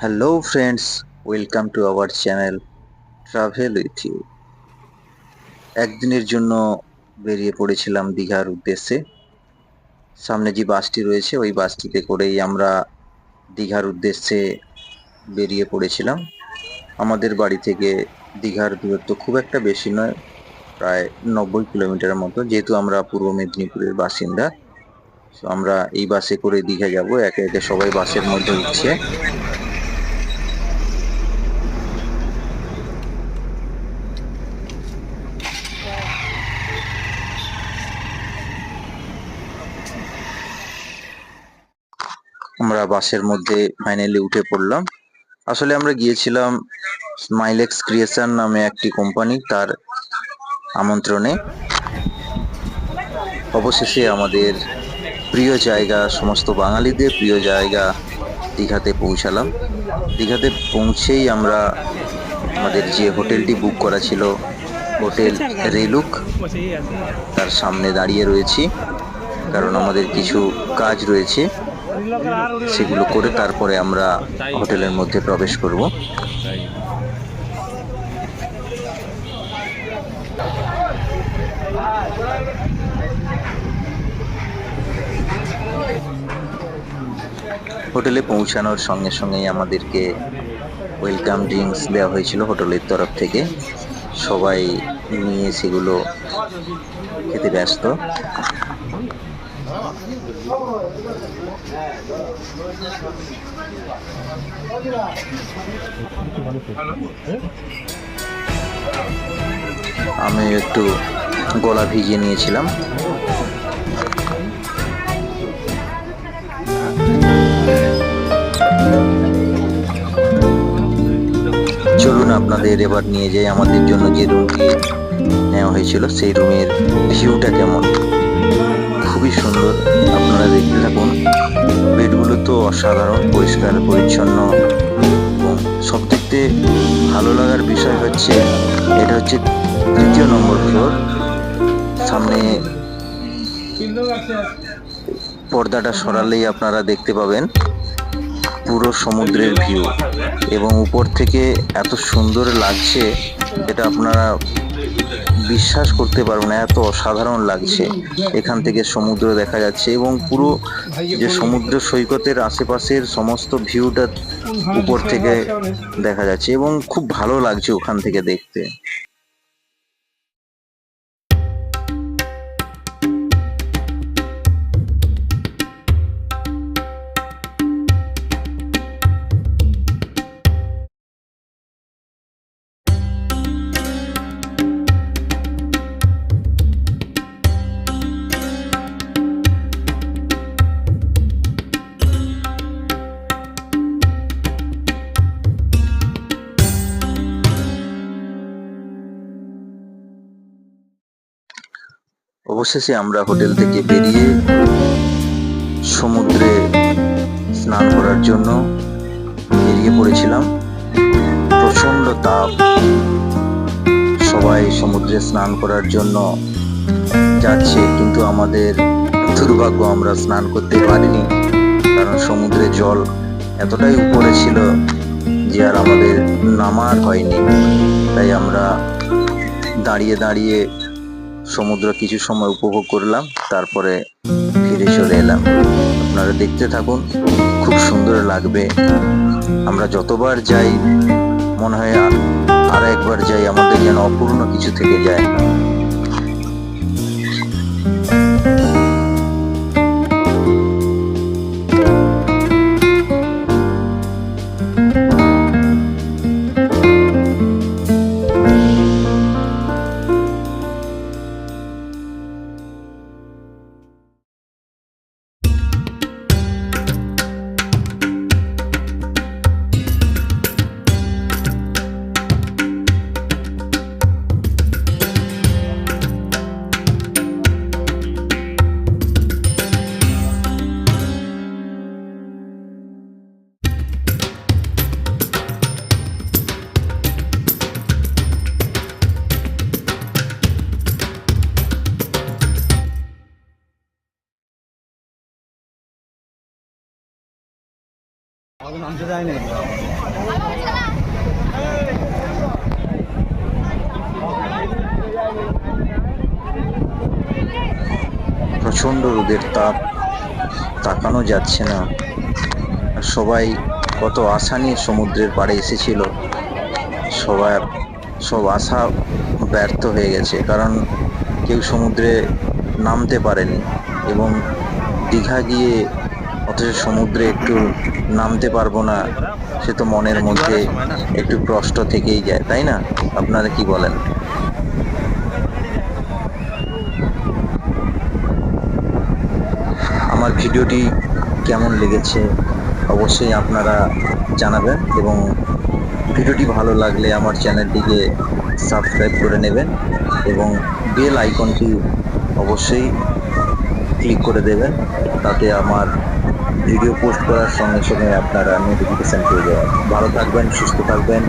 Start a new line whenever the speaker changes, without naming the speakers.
Hello friends, welcome to our channel travel with you. একদিনের জন্য বেরিয়ে পড়েছিলাম দীঘার উদ্দেশ্যে। সামনে যে বাসটি রয়েছে ওই বাসটিতে করেই আমরা দীঘার উদ্দেশ্যে বেরিয়ে পড়েছিলাম। আমাদের বাড়ি থেকে দীঘার দূরত্ব খুব একটা বেশি নয়, প্রায় 90 কিলোমিটারের মতো। যেহেতু আমরা পূর্ব মেদিনীপুরের বাসিন্দা, তো আমরা এই বাসে করে দীঘা যাব। একে একে সবাই বাসের মধ্যে উঠছে। আমরা বাসের মধ্যে ফাইনালি উঠে পড়লাম। আসলে আমরা গিয়েছিলাম স্মাইলেক্স ক্রিয়েশন নামে একটি কোম্পানি, তার আমন্ত্রণে। অবশেষে আমাদের প্রিয় জায়গা, সমস্ত বাঙালিদের প্রিয় জায়গা দীঘাতে পৌঁছালাম। দীঘাতে পৌঁছেই আমরা আমাদের যে হোটেলটি বুক করা ছিল, হোটেল রেলুক, তার সামনে দাঁড়িয়ে রয়েছি, কারণ আমাদের কিছু কাজ রয়েছে, সেগুলো করে তারপরে আমরা হোটেলের মধ্যে প্রবেশ করব। হোটেলে পৌঁছানোর সঙ্গে সঙ্গেই আমাদেরকে ওয়েলকাম ড্রিঙ্কস দেওয়া হয়েছিল হোটেলের তরফ থেকে। সবাই নিয়ে সেগুলো খেতে ব্যস্ত। আমি একটু গলা ভিজিয়ে নিয়েছিলাম। চলুন আপনাদের এবার নিয়ে যাই আমাদের জন্য যে রুমটি নেওয়া হয়েছিল, সেই রুমের ভিউটা কেমন। খুবই সুন্দর, আপনারা দেখতে থাকুন। বেডগুলো তো অসাধারণ, পরিষ্কার পরিচ্ছন্ন, এবং সব থেকে ভালো লাগার বিষয় হচ্ছে এটা হচ্ছে 3য় নম্বর ফ্লোর। সামনে পর্দাটা সরালেই আপনারা দেখতে পাবেন পুরো সমুদ্রের ভিউ, এবং উপর থেকে এত সুন্দর লাগছে এটা আপনারা বিশ্বাস করতে পারবেন না, এত অসাধারণ লাগছে। এখান থেকে সমুদ্র দেখা যাচ্ছে এবং পুরো যে সমুদ্র সৈকতের আশেপাশের সমস্ত ভিউটা উপর থেকে দেখা যাচ্ছে, এবং খুব ভালো লাগছে ওখান থেকে দেখতে। অবশেষে আমরা হোটেল থেকে বেরিয়ে সমুদ্রে স্নান করার জন্য বেরিয়ে পড়েছিলাম। প্রচন্ড তাপ, সবাই সমুদ্রে স্নান করার জন্য যাচ্ছে, কিন্তু আমাদের দুর্ভাগ্য, আমরা স্নান করতে পারিনি, কারণ সমুদ্রের জল এতটাই উপরে ছিল যে আর আমাদের নামার হয়নি। তাই আমরা দাঁড়িয়ে দাঁড়িয়ে সমুদ্র কিছু সময় উপভোগ করলাম, তারপরে ফিরে চলে এলাম। আপনারা দেখতে থাকুন, খুব সুন্দর লাগবে। আমরা যতবার যাই মনে হয় আর একবার যাই, আমাদের যেন অপূর্ণ কিছু থেকে যায়।
নামতে যায় না।
প্রচন্ড রোদের তাপ, তাকানো যাচ্ছে না। আর সবাই কত আশা নিয়ে সমুদ্রের পাড়ে এসেছিল, সব আশা ব্যর্থ হয়ে গেছে, কারণ কেউ সমুদ্রে নামতে পারেনি। এবং দীঘা গিয়ে অথচ সমুদ্রে একটু নামতে পারবো না, সে তো মনের মধ্যে একটু কষ্ট থেকেই যায়, তাই না? আপনারা কি বলেন? আমার ভিডিওটি কেমন লেগেছে অবশ্যই আপনারা জানাবেন, এবং ভিডিওটি ভালো লাগলে আমার চ্যানেলটিকে সাবস্ক্রাইব করে নেবেন এবং বেল আইকনটি অবশ্যই ক্লিক করে দেবেন, তাতে আমার ভিডিও পোস্ট করার সঙ্গে সঙ্গে আপনারা নোটিফিকেশন পেয়ে যাবেন। ভালো থাকবেন, সুস্থ থাকবেন।